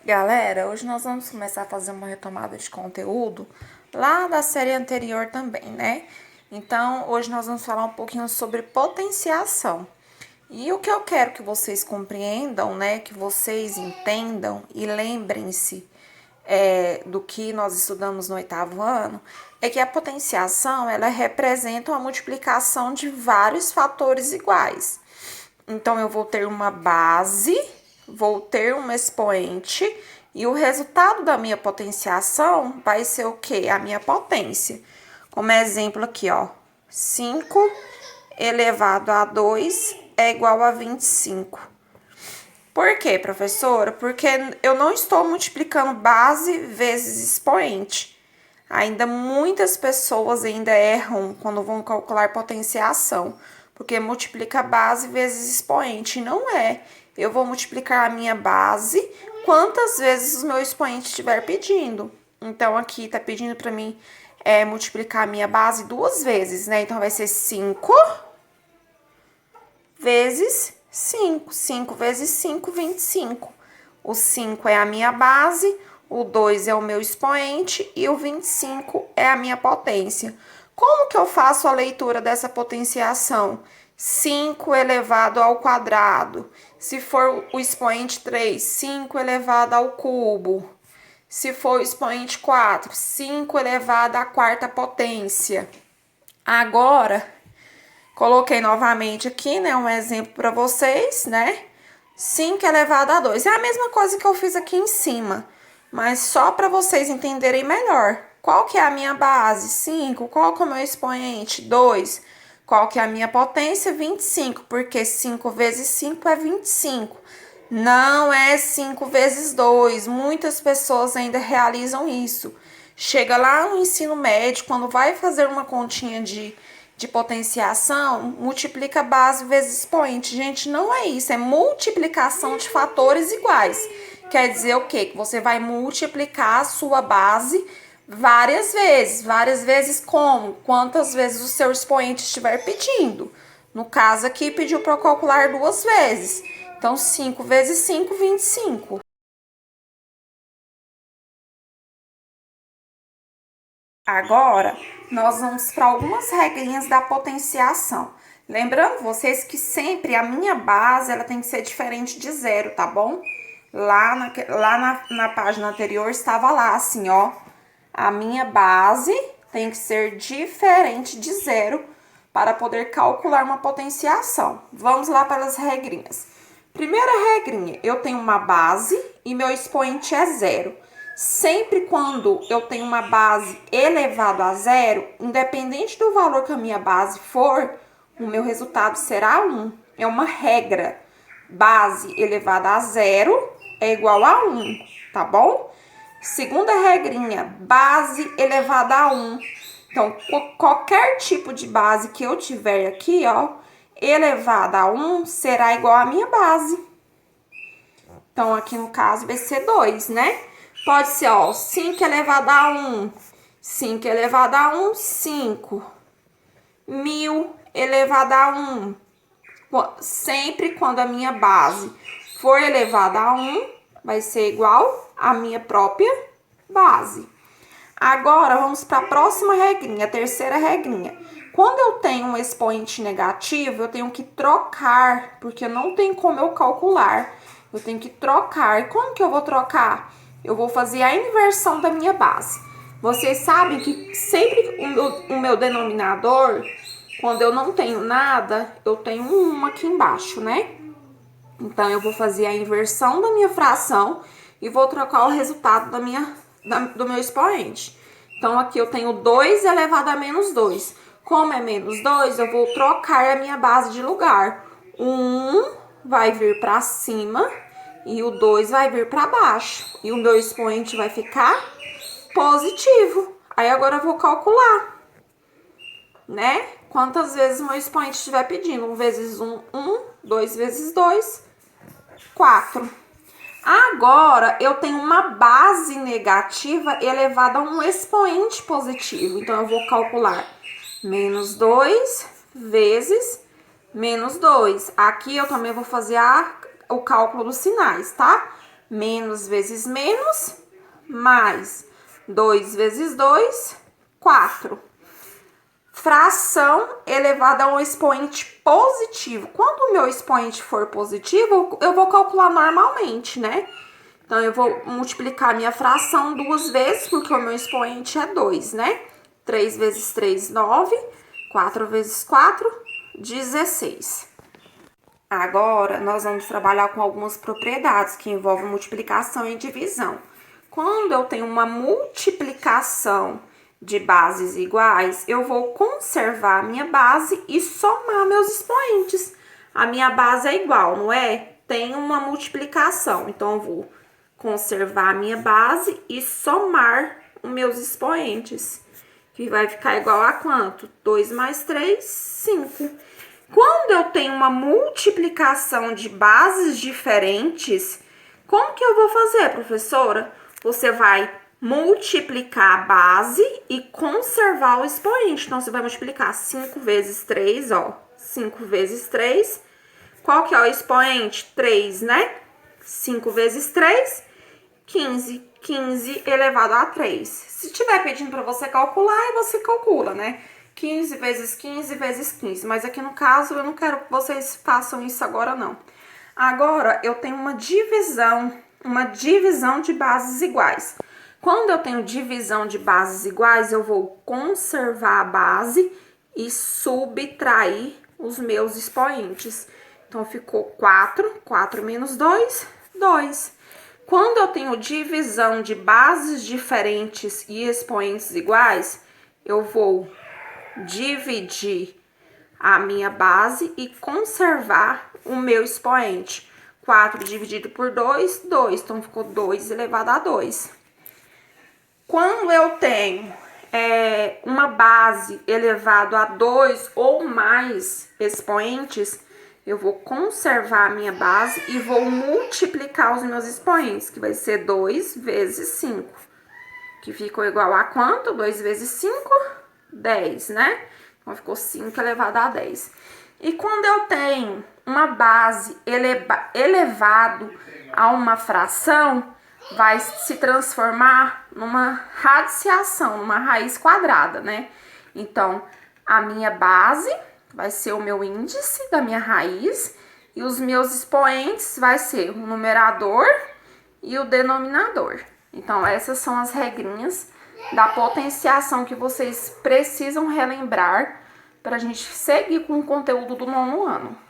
Galera, hoje nós vamos começar a fazer uma retomada de conteúdo lá da série anterior também, né? Então, hoje nós vamos falar um pouquinho sobre potenciação. E o que eu quero que vocês compreendam, né? Que vocês entendam e lembrem-se do que nós estudamos no 8º ano, é que a potenciação, ela representa uma multiplicação de vários fatores iguais. Então, eu vou ter uma base, vou ter um expoente e o resultado da minha potenciação vai ser o quê? A minha potência. Como exemplo aqui, ó, 5 elevado a 2 é igual a 25. Por quê, professora? Porque eu não estou multiplicando base vezes expoente. Ainda muitas pessoas ainda erram quando vão calcular potenciação, porque multiplica base vezes expoente. Não é. Eu vou multiplicar a minha base quantas vezes o meu expoente estiver pedindo. Então, aqui tá pedindo para mim multiplicar a minha base 2 vezes, né? Então, vai ser 5 vezes 5. 5 vezes 5, 25. O 5 é a minha base, o 2 é o meu expoente e o 25 é a minha potência. Como que eu faço a leitura dessa potenciação? 5 elevado ao quadrado. Se for o expoente 3, 5 elevado ao cubo. Se for o expoente 4, 5 elevado à quarta potência. Agora, coloquei novamente aqui, né, um exemplo para vocês, né? 5 elevado a 2. É a mesma coisa que eu fiz aqui em cima, mas só para vocês entenderem melhor. Qual que é a minha base? 5. Qual que é o meu expoente? 2. Qual que é a minha potência? 25, porque 5 vezes 5 é 25. Não é 5 vezes 2. Muitas pessoas ainda realizam isso. Chega lá no ensino médio, quando vai fazer uma continha de potenciação, multiplica base vezes expoente. Gente, não é isso, é multiplicação de fatores iguais. Quer dizer o quê? Que você vai multiplicar a sua base várias vezes. Várias vezes como? Quantas vezes o seu expoente estiver pedindo. No caso aqui, pediu para eu calcular 2 vezes. Então, 5 vezes 5, 25. Agora, nós vamos para algumas regrinhas da potenciação. Lembrando vocês que sempre a minha base ela tem que ser diferente de zero, tá bom? Lá na página anterior estava lá assim, ó. A minha base tem que ser diferente de zero para poder calcular uma potenciação. Vamos lá para as regrinhas. Primeira regrinha, eu tenho uma base e meu expoente é zero. Sempre quando eu tenho uma base elevado a zero, independente do valor que a minha base for, o meu resultado será 1. É uma regra. Base elevada a zero é igual a 1, tá bom? Segunda regrinha, base elevada a 1. Então, qualquer tipo de base que eu tiver aqui, ó, elevada a 1 será igual à minha base. Então, aqui no caso vai ser 2, né? Pode ser, ó, 5 elevado a 1. 5 elevado a 1, 5. 1000 elevado a 1. Sempre quando a minha base for elevada a 1, vai ser igual à minha própria base. Agora, vamos para a próxima regrinha, a terceira regrinha. Quando eu tenho um expoente negativo, eu tenho que trocar, porque não tem como eu calcular. Eu tenho que trocar. E como que eu vou trocar? Eu vou fazer a inversão da minha base. Vocês sabem que sempre o meu denominador, quando eu não tenho nada, eu tenho um 1 aqui embaixo, né? Então, eu vou fazer a inversão da minha fração e vou trocar o resultado do meu expoente. Então, aqui eu tenho 2 elevado a menos 2. Como é menos 2, eu vou trocar a minha base de lugar. O 1 vai vir para cima e o 2 vai vir para baixo. E o meu expoente vai ficar positivo. Aí, agora eu vou calcular, né? Quantas vezes o meu expoente estiver pedindo. 1 vezes 1, 1. 2 vezes 2, 4. Agora, eu tenho uma base negativa elevada a um expoente positivo. Então, eu vou calcular menos 2 vezes menos 2. Aqui, eu também vou fazer o cálculo dos sinais, tá? menos vezes menos, mais 2 vezes 2, 4. Fração elevada a um expoente positivo. Quando o meu expoente for positivo, eu vou calcular normalmente, né? Então, eu vou multiplicar a minha fração 2 vezes, porque o meu expoente é 2, né? 3 vezes 3, 9. 4 vezes 4, 16. Agora, nós vamos trabalhar com algumas propriedades que envolvem multiplicação e divisão. Quando eu tenho uma multiplicação de bases iguais, eu vou conservar a minha base e somar meus expoentes. A minha base é igual, não é? Tem uma multiplicação, então eu vou conservar a minha base e somar os meus expoentes. Que vai ficar igual a quanto? 2 mais 3, 5. Quando eu tenho uma multiplicação de bases diferentes, como que eu vou fazer, professora? Você vai multiplicar a base e conservar o expoente. Então, você vai multiplicar 5 vezes 3, ó. 5 vezes 3. Qual que é o expoente? 3, né? 5 vezes 3, 15. 15 elevado a 3. Se estiver pedindo para você calcular, aí você calcula, né? 15 vezes 15 vezes 15. Mas aqui no caso, eu não quero que vocês façam isso agora, não. Agora, eu tenho uma divisão de bases iguais. Quando eu tenho divisão de bases iguais, eu vou conservar a base e subtrair os meus expoentes. Então, ficou 4. 4 menos 2, 2. Quando eu tenho divisão de bases diferentes e expoentes iguais, eu vou dividir a minha base e conservar o meu expoente. 4 dividido por 2, 2. Então, ficou 2 elevado a 2. Quando eu tenho uma base elevado a 2 ou mais expoentes, eu vou conservar a minha base e vou multiplicar os meus expoentes, que vai ser 2 vezes 5. Que ficou igual a quanto? 2 vezes 5, 10, né? Então, ficou 5 elevado a 10. E quando eu tenho uma base elevado a uma fração, vai se transformar numa radiciação, numa raiz quadrada, né? Então, a minha base vai ser o meu índice da minha raiz e os meus expoentes vai ser o numerador e o denominador. Então, essas são as regrinhas da potenciação que vocês precisam relembrar para a gente seguir com o conteúdo do 9º ano.